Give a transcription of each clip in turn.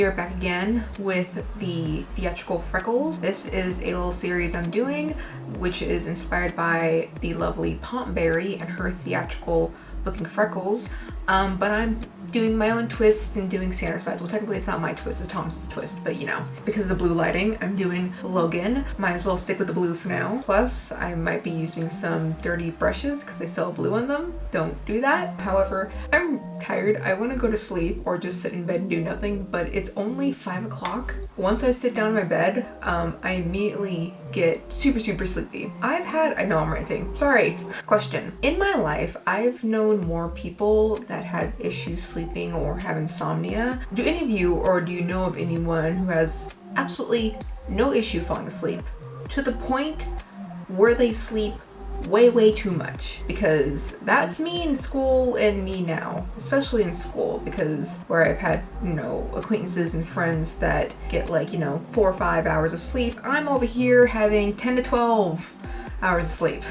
We are back again with the theatrical Freckles. This is a little series I'm doing, which is inspired by the lovely Pompberry and her theatrical looking freckles. But I'm doing my own twist and doing standard size. Well, technically it's not my twist, it's Thomas's twist, but you know, because of the blue lighting, I'm doing Logan. Might as well stick with the blue for now. Plus, I might be using some dirty brushes because they still have blue on them. Don't do that. However, I'm tired. I want to go to sleep or just sit in bed and do nothing, but it's only 5 o'clock. Once I sit down in my bed, I immediately get super sleepy. I know I'm ranting. Sorry. Question. In my life, I've known more people that had issues sleeping or have insomnia. Do any of you, or do you know of anyone who has absolutely no issue falling asleep to the point where they sleep way too much? Because that's me in school and me now, especially in school, because where I've had, you know, acquaintances and friends that get like, you know, 4 or 5 hours of sleep, I'm over here having 10 to 12 hours of sleep,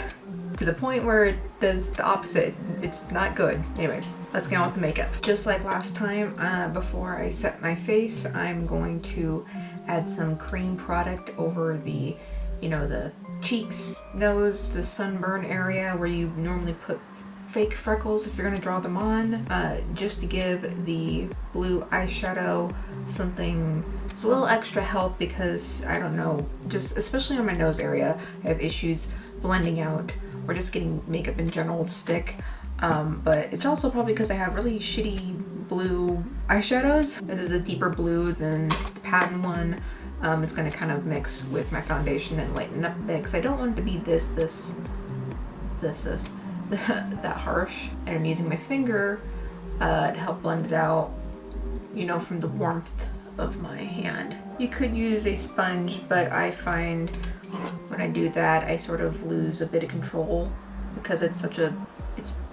to the point where it does the opposite. It's not good. Anyways, let's get on with the makeup. Just like last time, before I set my face, I'm going to add some cream product over the, you know, the cheeks, nose, the sunburn area where you normally put fake freckles if you're gonna draw them on, just to give the blue eyeshadow something, it's a little extra help, because I don't know, just especially on my nose area, I have issues blending out or just getting makeup in general to stick. But it's also probably because I have really shitty blue eyeshadows. This is a deeper blue than the patent one. It's going to kind of mix with my foundation and lighten up a bit, because I don't want it to be this that harsh. And I'm using my finger to help blend it out, you know, from the warmth of my hand. You could use a sponge, but I find when I do that, I sort of lose a bit of control because it's a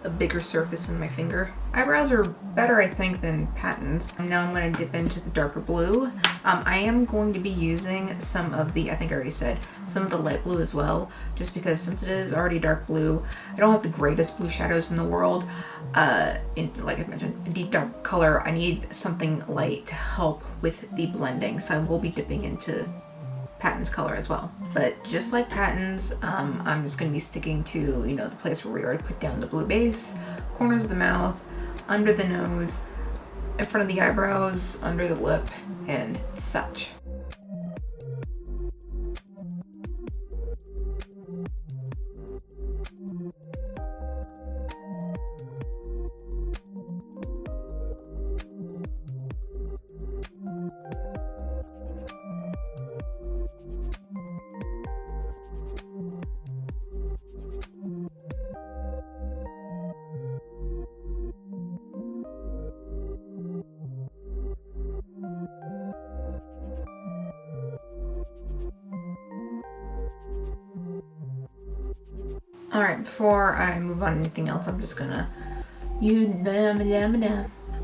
bigger surface in my finger. Eyebrows are better, I think, than patents. Now I'm going to dip into the darker blue. I am going to be using some of the, I think I already said, some of the light blue as well, just because since it is already dark blue, I don't have the greatest blue shadows in the world. Like I mentioned, a deep dark color, I need something light to help with the blending, so I will be dipping into Patton's color as well. But just like Patton's, I'm just going to be sticking to, you know, the place where we already put down the blue base, corners of the mouth, under the nose, in front of the eyebrows, under the lip, and such. Alright, before I move on to anything else, I'm just gonna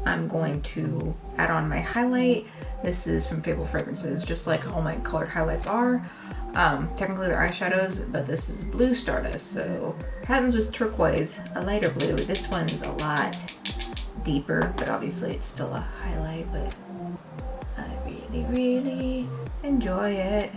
I'm going to add on my highlight. This is from Fabled fragrances, just like all my colored highlights are. Technically they're eyeshadows, but this is blue Stardust. So Patton's was turquoise, a lighter blue. This one's a lot deeper, but obviously it's still a highlight, but I really enjoy it.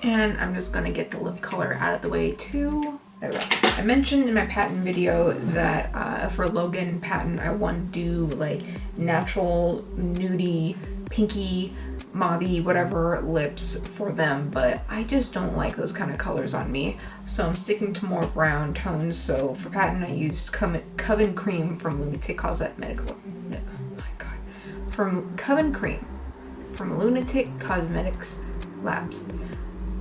And I'm just gonna get the lip color out of the way too. There we go. I mentioned in my Patton video that for Logan Patton, I want to do like natural, nudie, pinky, mauvey, whatever lips for them, but I just don't like those kind of colors on me. So I'm sticking to more brown tones. So for Patton, I used Coven Cream from Lunatick Cosmetics. Oh my god. From Coven Cream from Lunatick Cosmetics Labs.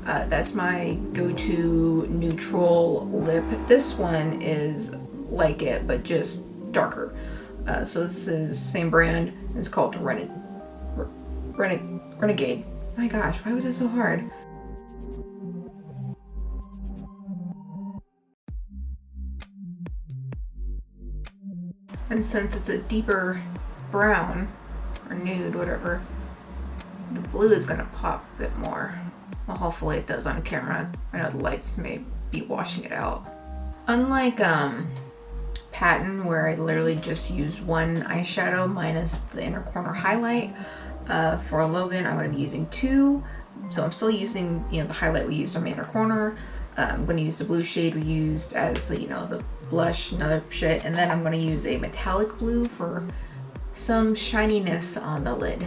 That's my go-to neutral lip. This one is like it, but just darker. So this is same brand. It's called Renegade. My gosh, why was that so hard? And since it's a deeper brown, or nude, whatever, blue is gonna pop a bit more. Well, hopefully it does on camera. I know the lights may be washing it out. Unlike Pattern, where I literally just use one eyeshadow minus the inner corner highlight, for Logan I'm going to be using two. So I'm still using, you know, the highlight we used on the inner corner. I'm going to use the blue shade we used as, you know, the blush and other shit, and then I'm going to use a metallic blue for some shininess on the lid.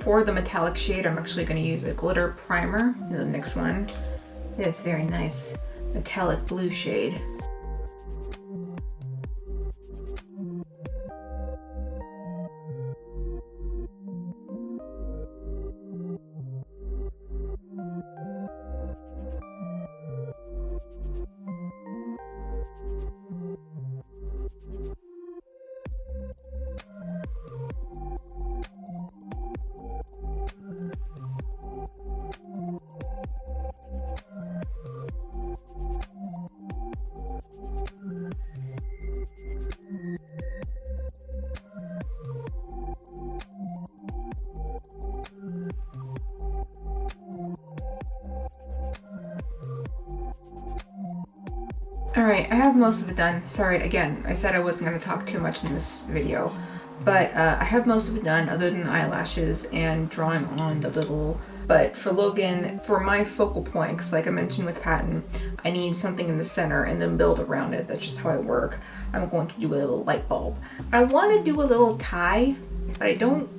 For the metallic shade, I'm actually going to use a glitter primer, the NYX one. This very nice metallic blue shade. Alright, I have most of it done. Sorry, again, I said I wasn't going to talk too much in this video, but I have most of it done other than the eyelashes and drawing on the little. But for Logan, for my focal points, like I mentioned with Pattern, I need something in the center and then build around it. That's just how I work. I'm going to do a little light bulb. I want to do a little tie, but I don't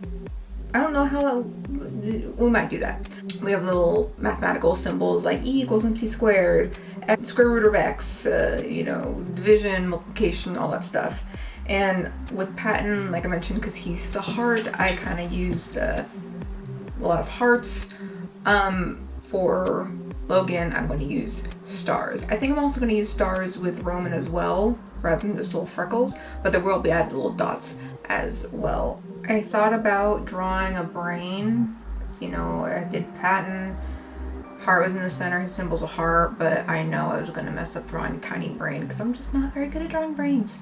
know how we might do that. We have little mathematical symbols like E equals MC squared, X square root of X, you know, division, multiplication, all that stuff. And with Pattern, like I mentioned, because he's the heart, I kind of used a lot of hearts. For Logan, I'm going to use stars. I think I'm also going to use stars with Roman as well, rather than just little freckles, but there will be added little dots as well. I thought about drawing a brain. You know, I did Pattern, heart was in the center, his symbol's a heart, but I know I was going to mess up drawing a tiny brain because I'm just not very good at drawing brains.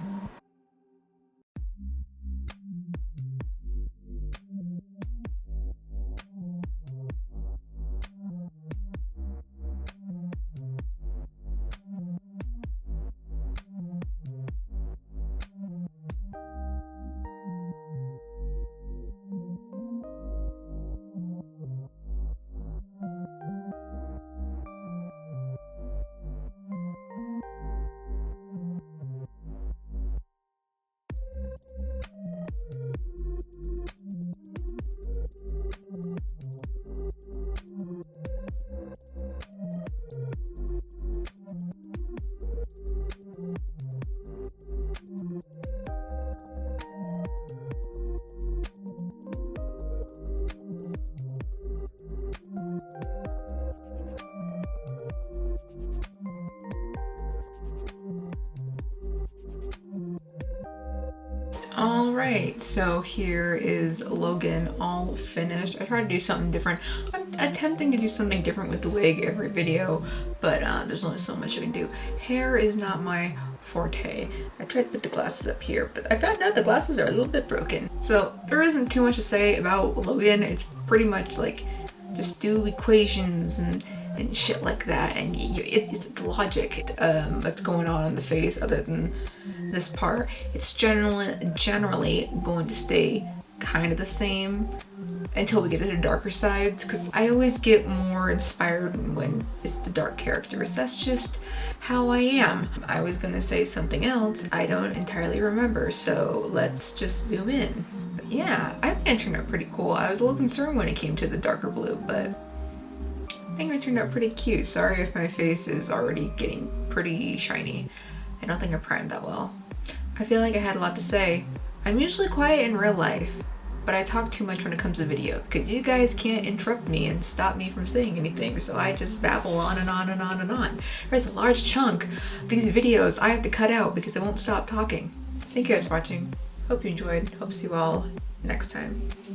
Alright, so here is Logan all finished. I tried to do something different. I'm attempting to do something different with the wig every video, but there's only so much I can do. Hair is not my forte. I tried to put the glasses up here, but I found out the glasses are a little bit broken. So there isn't too much to say about Logan. It's pretty much like just do equations and shit like that, and it's logic that's going on in the face other than this part. It's generally going to stay kind of the same until we get to the darker sides, because I always get more inspired when it's the dark characters. That's just how I am. I was gonna say something else I don't entirely remember, so let's just zoom in. But yeah, I think it turned out pretty cool. I was a little concerned when it came to the darker blue, but I think it turned out pretty cute. Sorry if my face is already getting pretty shiny. I don't think I primed that well. I feel like I had a lot to say. I'm usually quiet in real life, but I talk too much when it comes to video because you guys can't interrupt me and stop me from saying anything, so I just babble on and on and on and on. There's a large chunk of these videos I have to cut out because I won't stop talking. Thank you guys for watching. Hope you enjoyed. Hope to see you all next time.